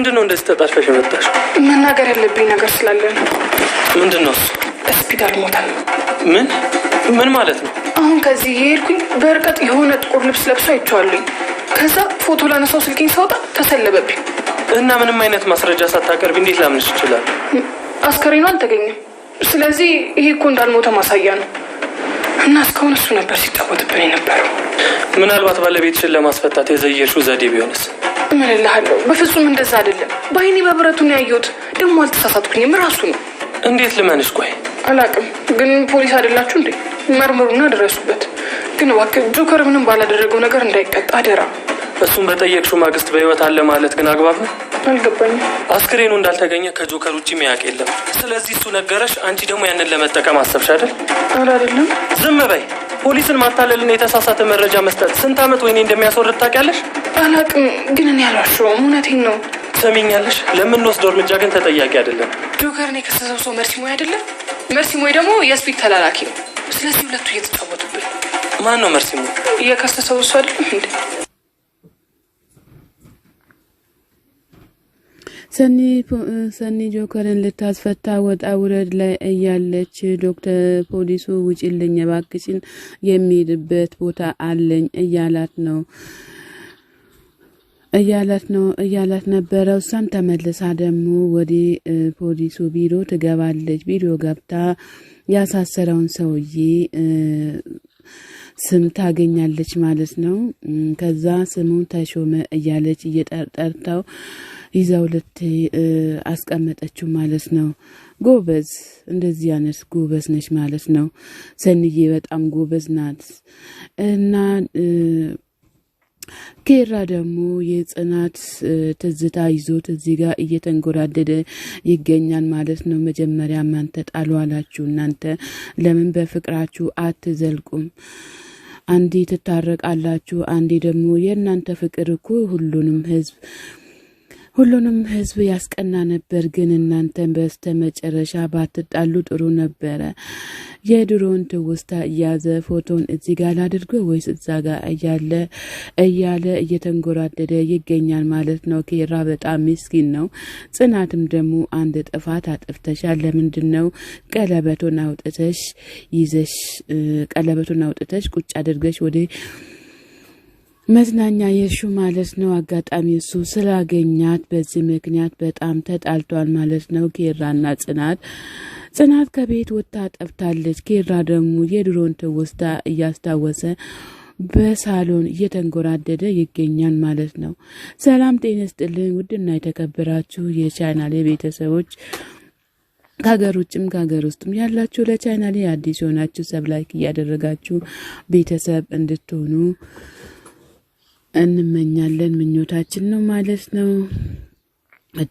ምንድነው እንደዚህ ተጣርፈሽ መጣሽ? መናገር ያለብኝ ነገር ስላለ ነው። ምንድነው? ሆስፒታል ሞታል። ምን ማለት ነው? አሁን ከዚህ ሄድኩኝ በርቀት የሆነ ጥቁር ልብስ ለብሶ አይቼዋለሁ። ከዛ ፎቶ ላነሳው ስልኬን ሳውጣ ተሰለበብኝ እና ምንም አይነት ማስረጃ ሳታቀርቢ እንዴት ላምንሽ ይችላል? አስከሬኑ አልተገኘም። ስለዚህ ይሄ እኮ እንዳልሞተ ማሳያ ነው። እና እስካሁን እሱ ነበር ሲጫወትብን የነበረው። ምናልባት ባለቤትሽን ለማስፈታት የዘየርሽው ዘዴ ቢሆንስ? ምን እልሃለሁ፣ በፍጹም እንደዛ አይደለም። በአይኔ በብረቱን ያየሁት። ደግሞ አልተሳሳትኩኝም፣ ራሱ ነው። እንዴት ልመንሽ? ቆይ አላቅም፣ ግን ፖሊስ አይደላችሁ እንዴ? መርምሩና ድረሱበት። ግን እባክህ ጆከር ምንም ባላደረገው ነገር እንዳይቀጣ አደራ። እሱን በጠየቅሽው ማግስት በህይወት አለ ማለት ግን አግባብ ነው? አልገባኝም። አስክሬኑ እንዳልተገኘ ከጆከር ውጪ የሚያውቅ የለም። ስለዚህ እሱ ነገረሽ፣ አንቺ ደግሞ ያንን ለመጠቀም አሰብሽ አይደል? አይደለም። ዝም በይ። ፖሊስን ማታለልና የተሳሳተ መረጃ መስጠት ስንት ዓመት ወይኔ እንደሚያስወርድ ታውቂያለሽ? አላቅም፣ ግን እኔ አልዋሸሁም፣ እውነቴን ነው። ሰሚኛለሽ? ለምንወስደው እርምጃ ግን ተጠያቂ አይደለም። ጆከርን የከሰሰው ሰው መርሲሞይ አይደለም? መርሲሞይ ደግሞ የስፒድ ተላላኪ ነው። ስለዚህ ሁለቱ እየተጫወቱብን። ማን ነው መርሲሞይ? የከሰሰው እሱ አይደለም እንዴ? ሰኒ ጆከርን ልታስፈታ ወጣ ውረድ ላይ እያለች ዶክተር ፖሊሱ ውጪልኝ እባክሽን የሚሄድበት ቦታ አለኝ እያላት ነበረ። እሷም ተመልሳ ደግሞ ወደ ፖሊሱ ቢሮ ትገባለች። ቢሮ ገብታ ያሳሰረውን ሰውዬ ስም ታገኛለች ማለት ነው። ከዛ ስሙ ተሾመ እያለች እየጠርጠርታው ይዛው አስቀመጠችው ማለት ነው። ጎበዝ፣ እንደዚህ አይነት ጎበዝ ነች ማለት ነው። ሰንዬ በጣም ጎበዝ ናት። እና ኬራ ደግሞ የጽናት ትዝታ ይዞት እዚህ ጋር እየተንጎራደደ ይገኛል ማለት ነው። መጀመሪያ ማን ተጣሉ አላችሁ እናንተ? ለምን በፍቅራችሁ አትዘልቁም? አንዴ ትታረቃላችሁ፣ አንዴ ደግሞ የእናንተ ፍቅር እኮ ሁሉንም ህዝብ ያስቀና ነበር። ግን እናንተን በስተመጨረሻ ባትጣሉ ጥሩ ነበረ። የድሮን ትውስታ እያዘ ፎቶን እዚህ ጋር ላድርገው ወይስ እዛ ጋር እያለ እየተንጎራደደ ይገኛል ማለት ነው። ኬራ በጣም ምስኪን ነው። ጽናትም ደግሞ አንድ ጥፋት አጥፍተሻል፣ ለምንድን ነው ቀለበቱን አውጥተሽ ቁጭ አድርገሽ ወደ መዝናኛ የሹ ማለት ነው። አጋጣሚ እሱ ስላገኛት በዚህ ምክንያት በጣም ተጣልቷል ማለት ነው። ኬራና ጽናት ከቤት ወጥታ ጠፍታለች። ኬራ ደግሞ የድሮን ትውስታ እያስታወሰ በሳሎን እየተንጎራደደ ይገኛል ማለት ነው። ሰላም ጤና ይስጥልኝ ውድና የተከበራችሁ የቻናሌ ቤተሰቦች ከሀገር ውጭም ከሀገር ውስጥም ያላችሁ ለቻናሌ አዲስ ሆናችሁ ሰብስክራይብ እያደረጋችሁ ቤተሰብ እንድትሆኑ እንመኛለን፣ ምኞታችን ነው ማለት ነው።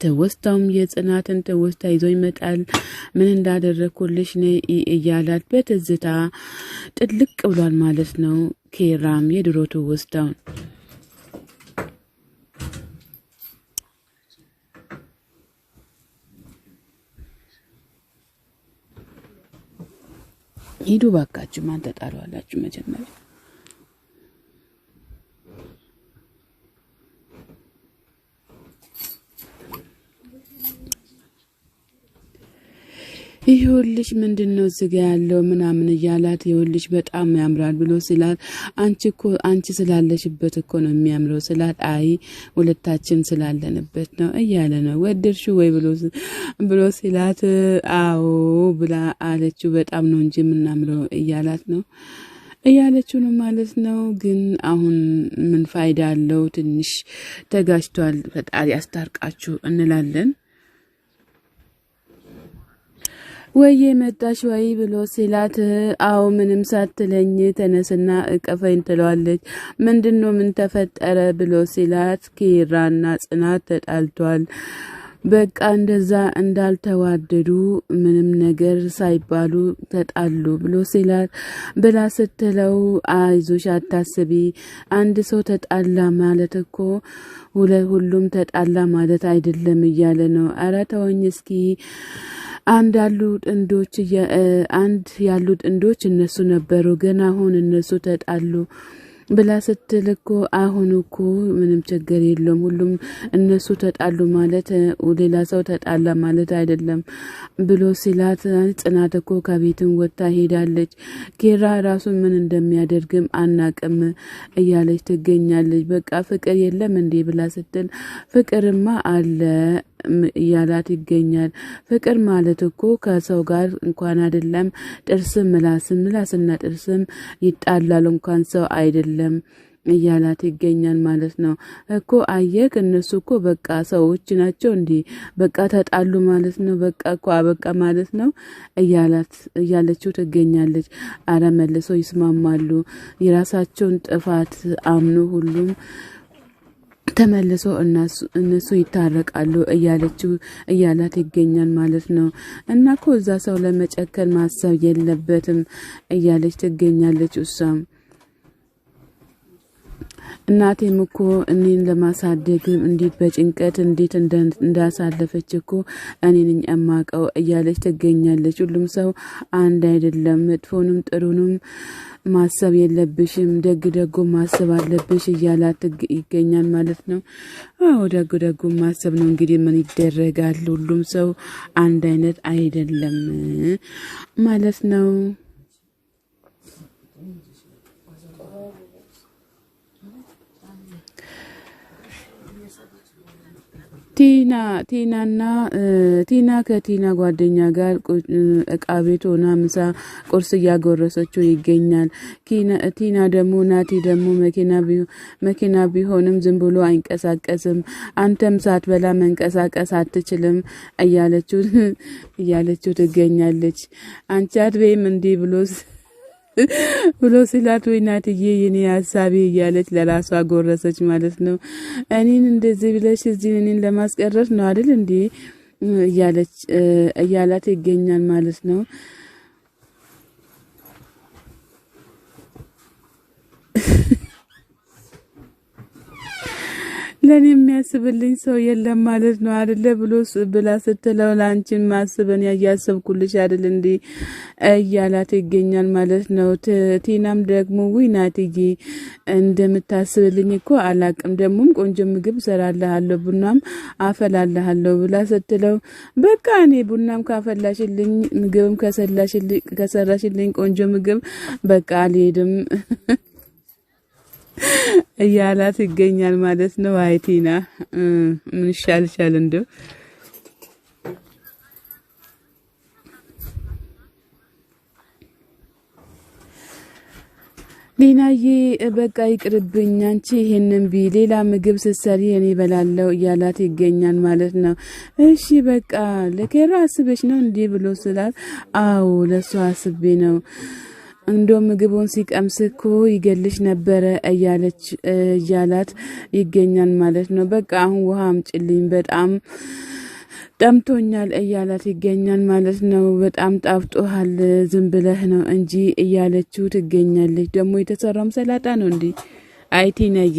ትውስታውም የጽናትን ትውስታ ይዞ ይመጣል። ምን እንዳደረኩልሽ ነው እያላት በትዝታ ጥልቅ ብሏል ማለት ነው። ኬራም የድሮ ትውስታውን ሂዱ ባካችሁ፣ ማን ተጣሉ አላችሁ? መጀመሪያ ይሁልሽ ምንድነው እዚህ ጋር ያለው ምናምን እያላት ይሁልሽ በጣም ያምራል ብሎ ሲላት አንቺ ስላለሽበት እኮ ነው የሚያምረው ስላት አይ ሁለታችን ስላለንበት ነው እያለ ነው። ወደድሽ ወይ ብሎ ሲላት አዎ ብላ አለችው። በጣም ነው እንጂ የምናምረው እያለችው ነው ማለት ነው። ግን አሁን ምን ፋይዳ አለው? ትንሽ ተጋጭቷል። ፈጣሪ አስታርቃችሁ እንላለን። ወይ መጣሽ ወይ ብሎ ሲላት አዎ ምንም ሳትለኝ ተነስና እቀፈኝ ትለዋለች። ምንድነው ምን ተፈጠረ ብሎ ሲላት ኬራና ጽናት ተጣልቷል፣ በቃ እንደዛ እንዳልተዋደዱ ምንም ነገር ሳይባሉ ተጣሉ ብሎ ሲላት ብላ ስትለው አይዞሽ አታስቢ፣ አንድ ሰው ተጣላ ማለት እኮ ሁሉም ተጣላ ማለት አይደለም እያለ ነው። ኧረ ተወኝ እስኪ አንድ ያሉ ጥንዶች እነሱ ነበሩ፣ ግን አሁን እነሱ ተጣሉ ብላ ስትል እኮ አሁን እኮ ምንም ችግር የለውም ሁሉም እነሱ ተጣሉ ማለት ሌላ ሰው ተጣላ ማለት አይደለም ብሎ ሲላት ጽናት እኮ ከቤትም ወጣ ሄዳለች ኪራ ራሱ ምን እንደሚያደርግም አናቅም እያለች ትገኛለች በቃ ፍቅር የለም እንዴ ብላ ስትል ፍቅርማ አለ እያላት ይገኛል ፍቅር ማለት እኮ ከሰው ጋር እንኳን አይደለም ጥርስም ምላስና ጥርስም ይጣላል እንኳን ሰው አይደለም እያላት ይገኛል ማለት ነው እኮ አየክ እነሱ እኮ በቃ ሰዎች ናቸው እንዴ በቃ ተጣሉ ማለት ነው በቃ እኮ አበቃ ማለት ነው እያለችው ትገኛለች አረ መልሰው ይስማማሉ የራሳቸውን ጥፋት አምኑ ሁሉም ተመልሶ እነሱ ይታረቃሉ እያላት ይገኛል ማለት ነው እና እኮ እዛ ሰው ለመጨከል ማሰብ የለበትም እያለች ትገኛለች እሷም እናቴም እኮ እኔን ለማሳደግ እንዴት በጭንቀት እንዴት እንዳሳለፈች እኮ እኔ ነኝ የማውቀው እያለች ትገኛለች ሁሉም ሰው አንድ አይደለም መጥፎንም ጥሩንም ማሰብ የለብሽም ደግ ማሰብ አለብሽ እያላት ይገኛል ማለት ነው አዎ ደግ ማሰብ ነው እንግዲህ ምን ይደረጋል ሁሉም ሰው አንድ አይነት አይደለም ማለት ነው ቲና ከቲና ጓደኛ ጋር እቃ ቤት ሆና ምሳ ቁርስ እያጎረሰችው ይገኛል ቲና ደግሞ ናቲ ደግሞ መኪና ቢሆንም ዝም ብሎ አይንቀሳቀስም አንተም ሳትበላ መንቀሳቀስ አትችልም እያለችው ትገኛለች አንቺ አትበይም እንዲህ ብሎ ሲላት ወይ ናትዬ የኔ ሐሳቤ እያለች ለራሷ ጎረሰች ማለት ነው እኔን እንደዚህ ብለሽ እኔን ለማስቀረት ነው አይደል እንዴ እያላት ይገኛል ማለት ነው ለኔ የሚያስብልኝ ሰው የለም ማለት ነው አይደለ ብላ ስትለው ላንቺን ማስበን ያያሰብኩልሽ አይደል እንዴ እያላት ይገኛል ማለት ነው ቲናም ደግሞ ናትዬ እንደምታስብልኝ እኮ አላቅም ደግሞም ቆንጆ ምግብ ሰራልሃለሁ ቡናም አፈላልሃለሁ ብላ ስትለው በቃ እኔ ቡናም ካፈላሽልኝ ምግብም ከሰራሽልኝ ቆንጆ ምግብ በቃ አልሄድም እያላት ይገኛል ማለት ነው አይቲና ምን ይሻልሻል እንደው ሊናዬ በቃ ይቅርብኝ አንቺ ይሄንን ሌላ ምግብ ስትሰሪ እኔ በላለው እያላት ይገኛል ማለት ነው እሺ በቃ ለኬራ አስበሽ ነው እንዴ ብሎ ስላት አዎ ለሷ አስቤ ነው እንዶ ምግቡን ሲቀምስ እኮ ይገልሽ ነበር እያላት ይገኛል ማለት ነው በቃ አሁን ውሃ አምጪልኝ በጣም ጠምቶኛል እያላት ይገኛል ማለት ነው በጣም ጣፍጦሃል ዝም ብለህ ነው እንጂ እያለችው ትገኛለች ደግሞ የተሰራም ሰላጣ ነው እንዴ አይቲናዬ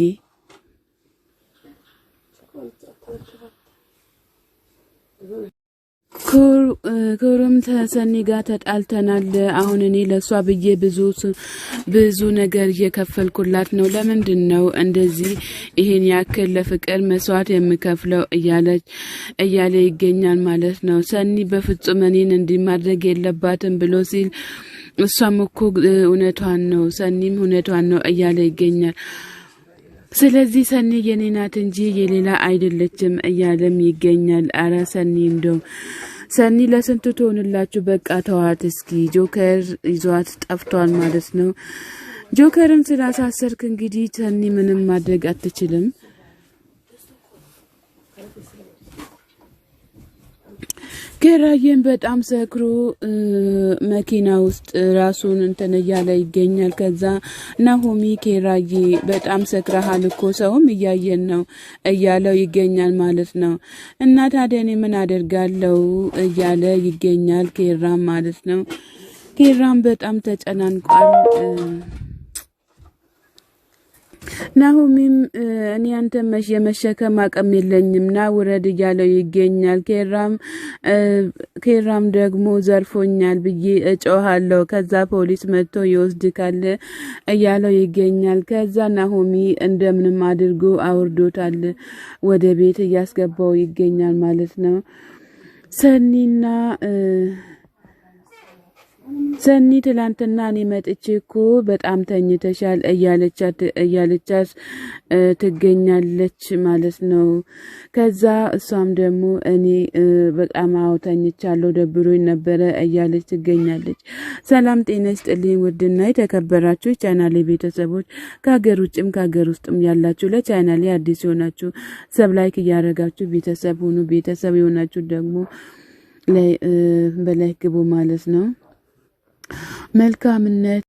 ኮሩም ተሰኒ ጋር ተጣልተናል አሁን እኔ ለሷ ብዬ ብዙ ነገር እየከፈልኩላት ነው ለምንድን ነው እንደዚህ ይሄን ያክል ለፍቅር መስዋዕት የምከፍለው እያለ ይገኛል ማለት ነው ሰኒ በፍጹም እኔን እንዲማድረግ የለባትም ብሎ ሲል እሷም እኮ እውነቷን ነው ሰኒም እውነቷን ነው እያለ ይገኛል ስለዚህ ሰኒ የኔ ናት እንጂ የሌላ አይደለችም እያለም ይገኛል አራ ሰኒ እንደው ሰኒ ለስንቱ ትሆንላችሁ በቃ ተዋት እስኪ ጆከር ይዟት ጠፍቷል ማለት ነው ጆከርን ስላሳሰርክ እንግዲህ ሰኒ ምንም ማድረግ አትችልም ኬራዬን በጣም ሰክሮ መኪና ውስጥ ራሱን እያለ ይገኛል ከዛ ናሆሚ ኬራዬ በጣም ሰክረሃል እኮ ሰውም እያየን ነው እያለው ይገኛል ማለት ነው እና ታዲያ እኔ ምን አደርጋለሁ እያለ ይገኛል ኬራም ማለት ነው ኬራም በጣም ተጨናንቋል ናሆሚም እኔ አንተ የመሸከም አቅም የለኝም ና ውረድ እያለው ይገኛል። ኬራም ደግሞ ዘርፎኛል ብዬ እጮሃለሁ ከዛ ፖሊስ መጥቶ ይወስድካል እያለው ይገኛል። ከዛ ናሆሚ እንደምንም አድርጎ አውርዶታል ወደ ቤት እያስገባው ይገኛል ማለት ነው። ሰኒ ትላንትና እኔ መጥቼ እኮ በጣም ተኝተሻል እያለቻት ትገኛለች ማለት ነው። ከዛ እሷም ደግሞ እኔ በጣም ተኝቻለሁ ደብሮኝ ነበረ እያለች ትገኛለች። ሰላም ጤና ይስጥልኝ ውድና የተከበራችሁ ቻናሌ ቤተሰቦች ከሀገር ውጭም ከሀገር ውስጥም ያላችሁ ለቻናሌ አዲስ ሆናችሁ ሰብላይክ እያደረጋችሁ ቤተሰብ ሁኑ። ቤተሰብ የሆናችሁ ደግሞ በላይክ ግቡ ማለት ነው። መልካምነት